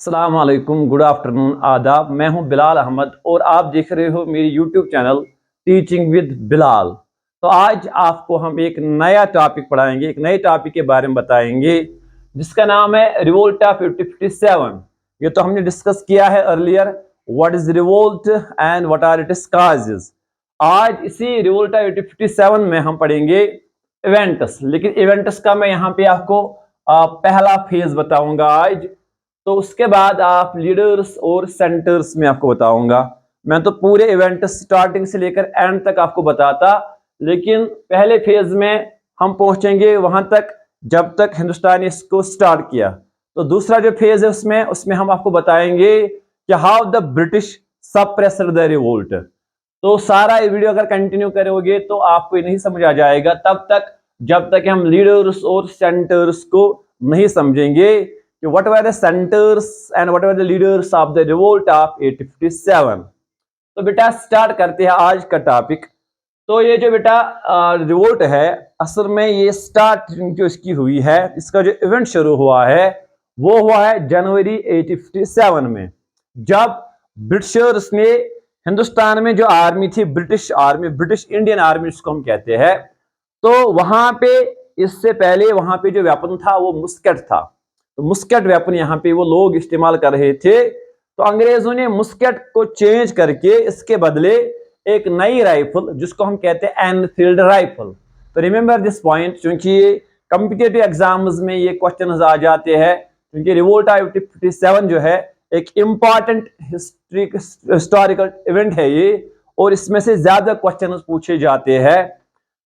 अस्सलाम वालेकुम, good afternoon, आदाब। मैं हूं बिलाल अहमद और आप देख रहे हो मेरी YouTube channel teaching with Bilal. तो आज आपको हम एक नया टॉपिक पढ़ाएंगे, एक नए टॉपिक के बारे में बताएंगे जिसका नाम है रिवोल्ट ऑफ 1857। ये तो हमने डिस्कस किया है earlier, what is revolt and what are its causes. आज इसी रिवोल्ट ऑफ 1857 में हम पढ़ेंगे इवेंट्स, लेकिन इवेंट्स का मैं यहाँ पे आपको पहला फेज बताऊंगा आज। तो उसके बाद आप लीडर्स और सेंटर्स में आपको बताऊंगा। मैं तो पूरे इवेंट स्टार्टिंग से लेकर एंड तक आपको बताता, लेकिन पहले फेज में हम पहुंचेंगे वहां तक जब तक हिंदुस्तान ने इसको स्टार्ट किया। तो दूसरा जो फेज है उसमें उसमें हम आपको बताएंगे कि how the British suppressed the revolt. तो सारा ये वीडियो अगर कंटिन्यू करोगे तो आपको ये नहीं समझ आ जाएगा तब तक जब तक हम लीडर्स और सेंटर्स को नहीं समझेंगे कि what were the centres and what were the leaders of the revolt of 1857। तो बेटा स्टार्ट करते हैं आज का टॉपिक। तो ये जो बेटा रिवोल्ट है, असल में ये स्टार्ट जो इसकी हुई है, इसका जो इवेंट शुरू हुआ है वो हुआ है जनवरी 1857 में, जब ब्रिटिशर्स ने हिंदुस्तान में जो आर्मी थी, British army, British Indian army जिसको हम कहते हैं, तो वहां पे इससे पहले वहां पे जो वेपन था वो मुस्केट था। तो मुस्केट वेपन यहाँ पे वो लोग इस्तेमाल कर रहे थे। तो अंग्रेजों ने मुस्केट को चेंज करके इसके बदले एक नई राइफल जिसको हम कहते हैं एनफील्ड राइफल। तो रिमेंबर दिस पॉइंट, क्योंकि कॉम्पिटिटिव एग्जाम्स में ये क्वेश्चन आ जाते हैं, क्योंकि रिवोल्ट ऑफ 1857 जो है एक इंपॉर्टेंट हिस्टोरिकल इवेंट है ये, और इसमें से ज्यादा क्वेश्चन पूछे जाते हैं।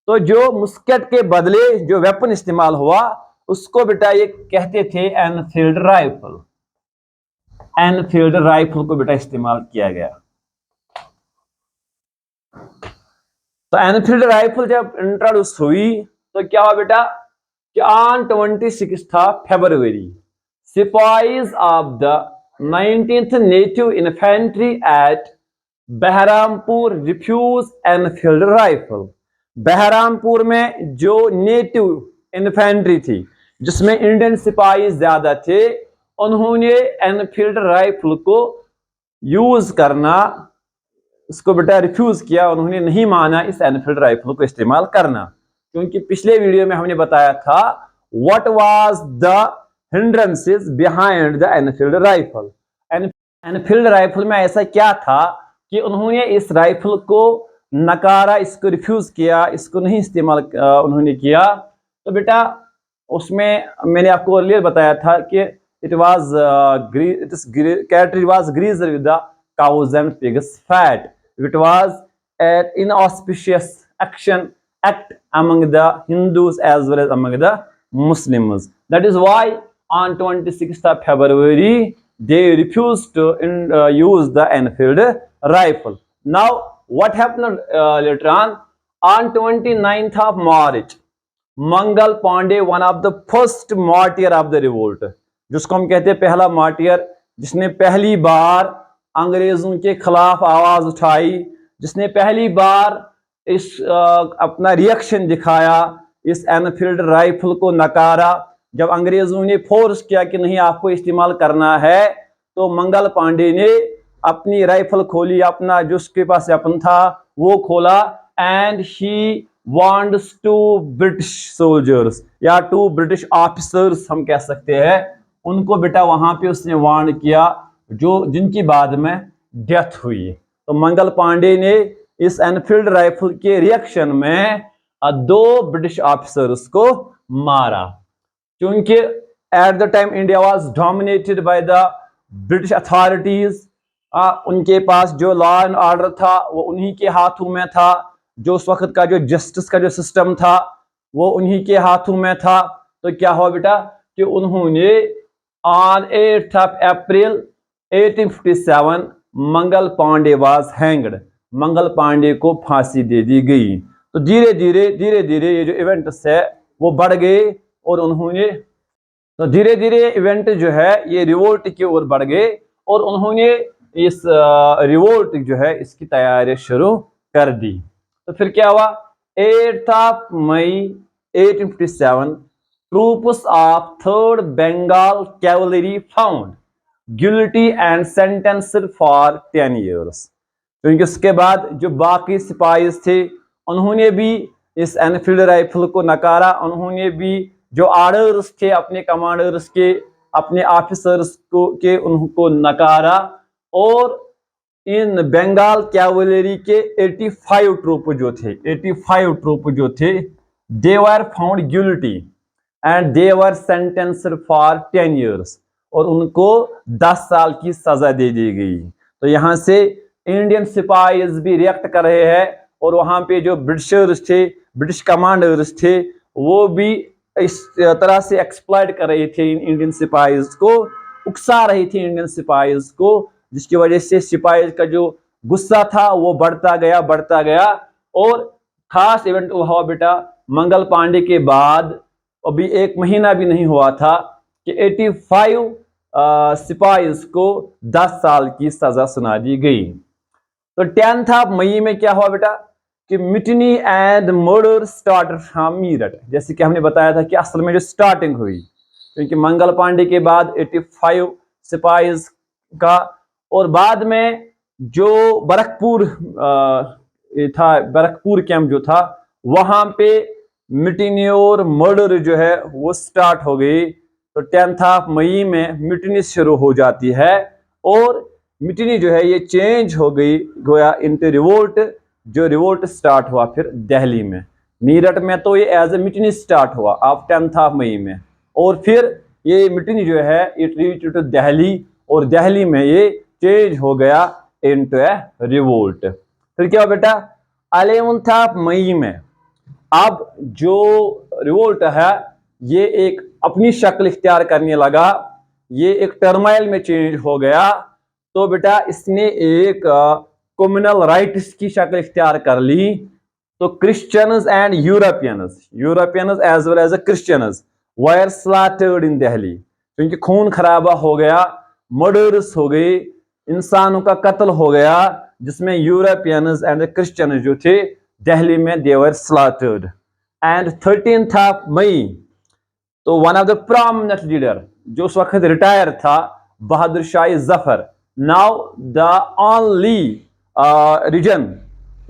तो जो मुस्केट के बदले जो वेपन इस्तेमाल हुआ उसको बेटा ये कहते थे एनफील्ड राइफल। एनफील्ड राइफल को बेटा इस्तेमाल किया गया। तो एनफील्ड राइफल जब इंट्रोड्यूस हुई तो क्या हुआ बेटा कि on 26 February sipahis of the 19th native infantry at Baharampur refuse Enfield rifle. Baharampur में जो नेटिव इन्फेंट्री थी जिसमें इंडियन सिपाही ज्यादा थे, उन्होंने एनफील्ड राइफल को यूज करना, इसको बेटा रिफ्यूज किया, उन्होंने नहीं माना इस एनफील्ड राइफल को इस्तेमाल करना। क्योंकि पिछले वीडियो में हमने बताया था what was the hindrances behind the Enfield rifle. Enfield rifle में ऐसा क्या था कि उन्होंने इस राइफल को नकारा, इसको रिफ्यूज किया, इसको नहीं इस्तेमाल उन्होंने किया। तो बेटा उसमें मैंने आपको अर्लियर बताया था कि it was cartridge was greased with the cows and pigs fat. It was an inauspicious act among the Hindus as well as among the Muslims. That is why on 26th of February they refused to use the Enfield rifle. Now what happened later on? On 29th of March, Mangal Pandey, one of the first martyr of the revolt, जिसको हम कहते हैं पहला martyr, जिसने पहली बार अंग्रेजों के खिलाफ आवाज उठाई, जिसने पहली बार इस अपना रिएक्शन दिखाया, इस एनफील्ड राइफल को नकारा। जब अंग्रेजों ने फोर्स किया कि नहीं आपको इस्तेमाल करना है, तो मंगल पांडे ने अपनी राइफल खोली, अपना जो उसके पास वेपन था वो खोला, and he wants to British soldiers या टू ब्रिटिश ऑफिसर्स हम कह सकते हैं, उनको बेटा वहां पे उसने वार्न किया जो जिनकी बाद में डेथ हुई। तो मंगल पांडे ने इस एनफील्ड राइफल के रिएक्शन में दो ब्रिटिश ऑफिसर्स को मारा। क्योंकि eight the time India was dominated by the British authorities, उनके पास जो लॉ एंड ऑर्डर था वो उन्हीं के हाथों में था, जो उस वक्त का जो जस्टिस का जो सिस्टम था वो उन्हीं के हाथों में था। तो क्या हुआ बेटा कि उन्होंने on 8th of April 1857 Mangal Pandey was hanged, Mangal Pandey को फांसी दे दी गई। तो धीरे धीरे ये जो इवेंट्स है वो बढ़ गए, और उन्होंने तो धीरे धीरे इवेंट जो है ये रिवोल्ट की ओर बढ़ गए, और उन्होंने इस रिवोल्ट जो है इसकी तैयारी शुरू कर दी। तो फिर क्या हुआ, 8th of May 1857 troops of 3rd Bengal cavalry found guilty and sentenced for 10 years। क्योंकि उसके बाद जो बाकी सिपाहीज थे उन्होंने भी इस एनफील्ड राइफल को नकारा। उन्होंने भी जो ऑर्डर्स थे अपने कमांडर्स के, अपने ऑफिसर्स को के, उनको नकारा। और इन बंगाल कैवलरी के 85 ट्रूप जो थे, 85 ट्रूप जो थे, they were found guilty and they were sentenced for 10 years, और उनको 10 साल की सजा दे दी गई। तो यहाँ से इंडियन सिपाहीज भी रिएक्ट कर रहे हैं, और वहां पे जो ब्रिटिशर्स थे, ब्रिटिश कमांडर्स थे, वो भी इस तरह से एक्सप्लॉइट कर रहे थे इंडियन सिपाहीज को, उकसा रही थी इंडियन सिपाहीज को, जिसकी वजह से सिपाही का जो गुस्सा था वो बढ़ता गया, बढ़ता गया। और खास इवेंट हुआ बेटा मंगल पांडे के बाद, अभी 1 महीना भी नहीं हुआ था कि 85 सिपाहीज को 10 साल की सजा सुना दी गई। तो 10 मई में क्या हुआ बेटा कि mutiny and murder start from Meerut. जैसे कि हमने बताया था कि असल में जो स्टार्टिंग हुई, क्योंकि मंगल पांडे के बाद 85 सिपाहीज का, और बाद में जो बरकपुर था, बरकपुर कैंप जो था, वहां पे मिटनी और मर्डर जो है वो स्टार्ट हो गई। तो 10 मई में मिटनी शुरू हो जाती है, और मिटनी जो है ये चेंज हो गई गोया इनटू रिवोल्ट। जो रिवोल्ट स्टार्ट हुआ फिर दिल्ली में, मीरठ में तो ये एज ए मिटनी स्टार्ट हुआ आप 10 मई में, और फिर ये मिटनी जो है इट रीच टू दिल्ली, और दिल्ली में ये चेंज हो गया इनटू ए रिवोल्ट। फिर क्या बेटा 11 मई में अब जो रिवोल्ट है ये एक अपनी शक्ल इख्तियार करने लगा, ये एक टर्माइल में चेंज हो गया। तो बेटा इसने एक कम्युनल राइट्स की शक्ल इख्तियार कर ली। तो Christians and Europeans as well as Christians were slaughtered in Delhi, क्योंकि खून खराबा हो गया, मर्डर्स हो गई, इंसानों का कत्ल हो गया, जिसमें यूरोपियंस एंड क्रिश्चियन जो थे दिल्ली में दे वर स्लॉटर्ड। एंड 13 मई तो one of the prominent leader जो उस वक्त रिटायर था, Bahadur Shah Zafar, now the only reason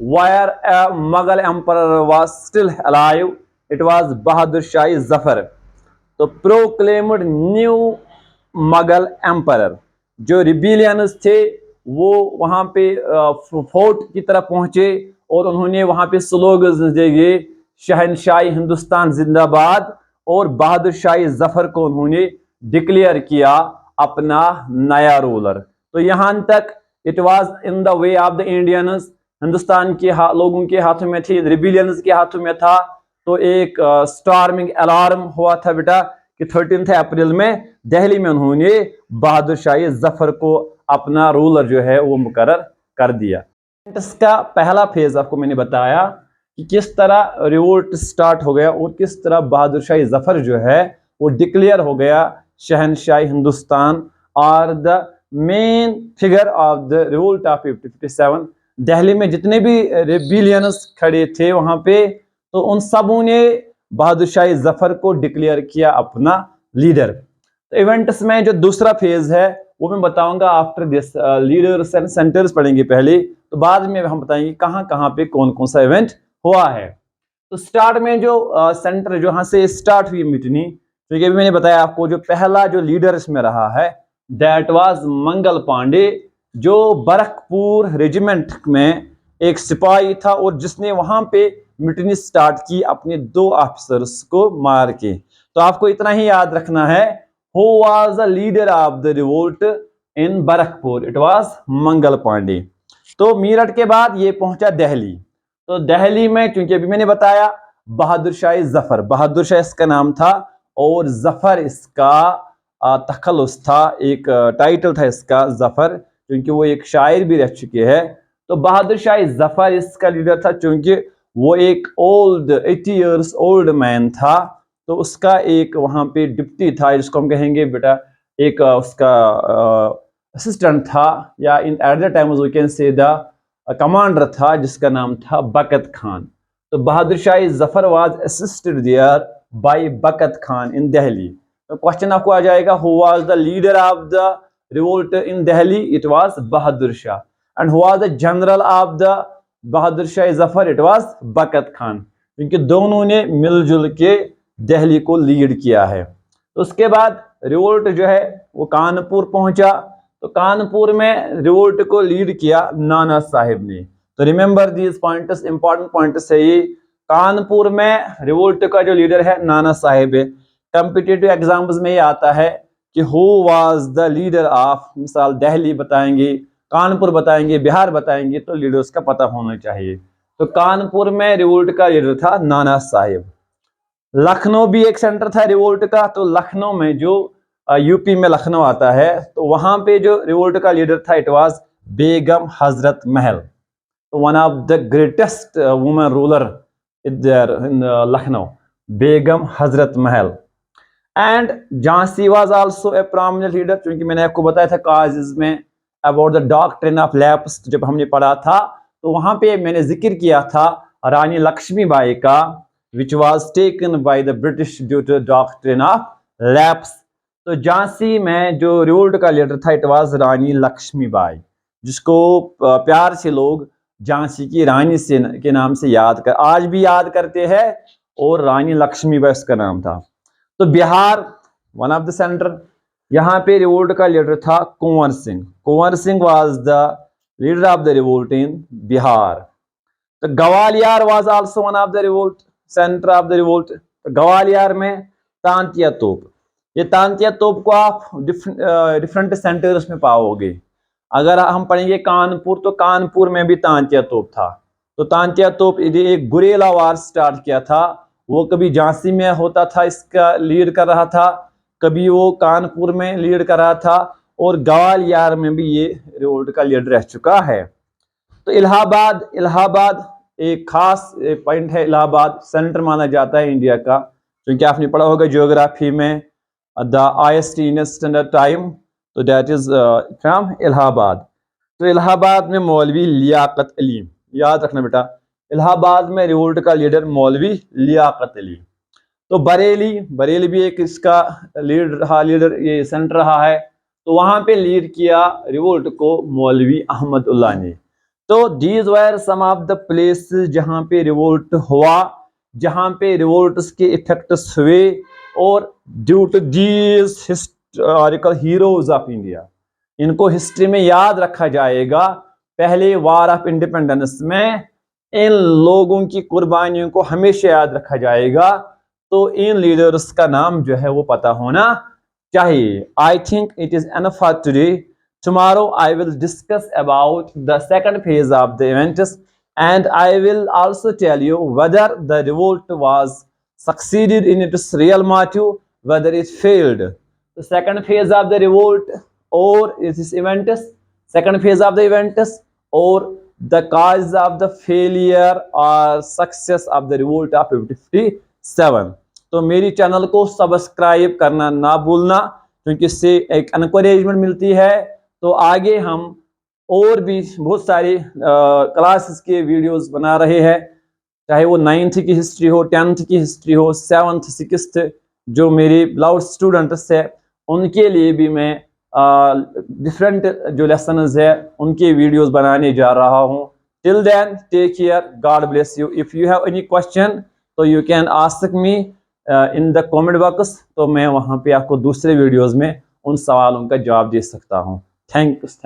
where a Mughal emperor was still alive, it was Bahadur Shah Zafar, तो proclaimed new Mughal emperor। जो रिबिलियंस थे वो वहां पे फोर्ट की तरफ पहुंचे, और उन्होंने वहां पे स्लोगन्स दिए, शहनशाही हिंदुस्तान जिंदाबाद, और बहादुर शाह जफर को उन्होंने डिक्लेयर किया अपना नया रूलर। तो यहां तक it was in the way of the Indians, Hindustan के लोगों के हाथों में थी, रिबिलियंस के हाथों में था। तो एक स्टॉर्मिंग अलार्म हुआ था बेटा कि 13 अप्रैल में दिल्ली में उन्होंने बहादुर शाह जफर को अपना रूलर जो है वो मुकर्रर कर दिया। इसका पहला फेज आपको मैंने बताया कि किस तरह रिवोल्ट स्टार्ट हो गया, और किस तरह बहादुर शाह जफर जो है वो डिक्लेयर हो गया शहनशाह हिंदुस्तान, और the main figure of the revolt of 57। Delhi में जितने भी रिबिलियंस खड़े थे वहां पे, तो उन सबों ने बहादुर शाह जफर को डिक्लेयर किया अपना लीडर। तो इवेंट्स में जो दूसरा फेज है वो मैं बताऊंगा after this, leaders and centres पढ़ेंगे पहले, तो बाद में हम बताएंगे कहां कहां पे कौन कौन सा इवेंट हुआ है। तो स्टार्ट में जो सेंटर जहां से स्टार्ट हुई मिटनी, तो ये भी मैंने बताया आपको, जो पहला जो लीडर इसमें रहा है दैट वाज मंगल पांडे, जो बरकपुर रेजिमेंट में एक सिपाही था, और जिसने वहां पे मिटनी स्टार्ट की अपने 2 ऑफिसर्स को मार के। तो आपको इतना ही याद रखना है, who was the leader of the revolt in Barrackpore, it was Mangal Pandey. तो मीरठ के बाद ये पहुंचा दिल्ली। तो दिल्ली में क्योंकि अभी मैंने बताया बहादुर शाह जफर, बहादुर शाह इसका नाम था, और जफर इसका तखल्लुस था, एक टाइटल था इसका जफर, क्योंकि वो एक शायर भी रह चुके हैं। तो बहादुर शाह जफर इसका लीडर था, क्योंकि वो एक ओल्ड 80 इयर्स ओल्ड मैन था। तो उसका एक वहां पे डिप्टी था, जिसको हम कहेंगे बेटा एक उसका असिस्टेंट था, या in at the time we can say the commander था, जिसका नाम था बकत खान। तो Bahadur Shah Zafar was assisted there by Bakht Khan in Delhi. तो क्वेश्चन आपको आ जाएगा, who was the leader of the revolt in Delhi? It was Bahadur Shah. And who was the general of the Bahadur Shah Zafar? It was Bakat Khan. क्योंकि दोनों ने मिलजुल के दिल्ली को लीड किया है। तो उसके बाद रिवोल्ट जो है वो कानपुर पहुंचा। तो कानपुर में रिवोल्ट को लीड किया नाना साहिब ने। तो remember these points, important points है ये। कानपुर में रिवोल्ट का जो लीडर है नाना साहिब है। कॉम्पिटिटिव एग्जाम्स में ये आता है कि who was the leader of, मिसाल दिल्ली बताएंगे, कानपुर बताएंगे, बिहार बताएंगे, तो लीडर्स का पता होना चाहिए। तो कानपुर में रिवोल्ट का लीडर था नाना साहिब। लखनऊ भी एक सेंटर था रिवोल्ट का। तो लखनऊ में जो यूपी में लखनऊ आता है, तो वहां पे जो रिवोल्ट का लीडर था इट वाज बेगम हजरत महल। तो one of the greatest women ruler in Lucknow, Begum Hazrat Mahal. And Jhansi was also a prominent leader, क्योंकि मैंने आपको बताया था कॉलेजेस में about the doctrine of lapse जब हमने पढ़ा था, तो वहां पे मैंने जिक्र किया था रानी लक्ष्मीबाई का, which was taken by the British due to doctrine of lapse। तो झांसी में जो रिवोल्ट का लीडर था इट वाज रानी लक्ष्मीबाई, जिसको प्यार से लोग झांसी की रानी से के नाम से आज भी याद करते हैं, और रानी लक्ष्मीबाई उसका नाम था। तो Bihar one of the centre, यहाँ पे रिवोल्ट का लीडर था Kunwar Singh. Kunwar Singh was the leader of the revolt in Bihar. तो Gwalior was also one of the revolt, centre of the revolt. तो ग्वालियर में तांतिया तोप, ये तांतिया तोप को आप डिफरेंट सेंटर्स में पाओगे। अगर हम पढ़ेंगे कानपुर, तो कानपुर में भी तांतिया तोप था। तो तांतिया तोप एक गुरेला वार स्टार्ट किया था, वो कभी झांसी में होता था, इसका लीड कर रहा था, कभी वो कानपुर में लीड कर रहा था, और ग्वालियर में भी ये रिवोल्ट का लीडर रह चुका है। तो इलाहाबाद, इलाहाबाद एक खास पॉइंट है। इलाहाबाद सेंटर माना जाता है इंडिया का, क्योंकि आपने पढ़ा होगा ज्योग्राफी में द IST स्टैंडर्ड टाइम, तो दैट इज फ्रॉम इलाहाबाद। तो इलाहाबाद में मौलवी लियाकत अली, याद रखना बेटा, इलाहाबाद में रिवोल्ट का लीडर मौलवी लियाकत अली। तो बरेली, बरेली भी एक इसका लीडर ये सेंटर रहा है। तो वहां पे लीड किया रिवोल्ट को मौलवी अहमद उल्लाह ने। तो these were some of the places जहां पे रिवोल्ट हुआ, जहां पे रिवोल्ट्स के इफेक्ट्स हुए, और due to these historical heroes of India, इनको हिस्ट्री में याद रखा जाएगा। पहले वार ऑफ इंडिपेंडेंस में इन लोगों की कुर्बानियों को हमेशा याद रखा जाएगा। तो इन लीडर्स का नाम जो है वो पता होना चाहिए। I think it is enough for today. Tomorrow I will discuss about the second phase of the events, and I will also tell you whether the revolt was succeeded in its real motive, whether it failed. The second phase of the revolt or its events, second phase of the events, or the cause of the failure or success of the revolt of 57। तो मेरी channel को subscribe करना ना भूलना, क्योंकि इससे एक encouragement मिलती है। तो आगे हम और भी बहुत सारे क्लासेस के वीडियोस बना रहे हैं, चाहे वो 9th की हिस्ट्री हो, 10th की हिस्ट्री हो, 7th 6th जो मेरे बिलाउड स्टूडेंट्स है उनके लिए भी मैं डिफरेंट जो लेसन्स है उनके वीडियोस बनाने जा रहा हूँ। Till then take care, God bless you. If you have any question तो you can ask me in the comment box, तो मैं वहाँ पे आपको दूसरे वीडियोस में उन सवालों का जवाब दे सकता हूँ। Thanks.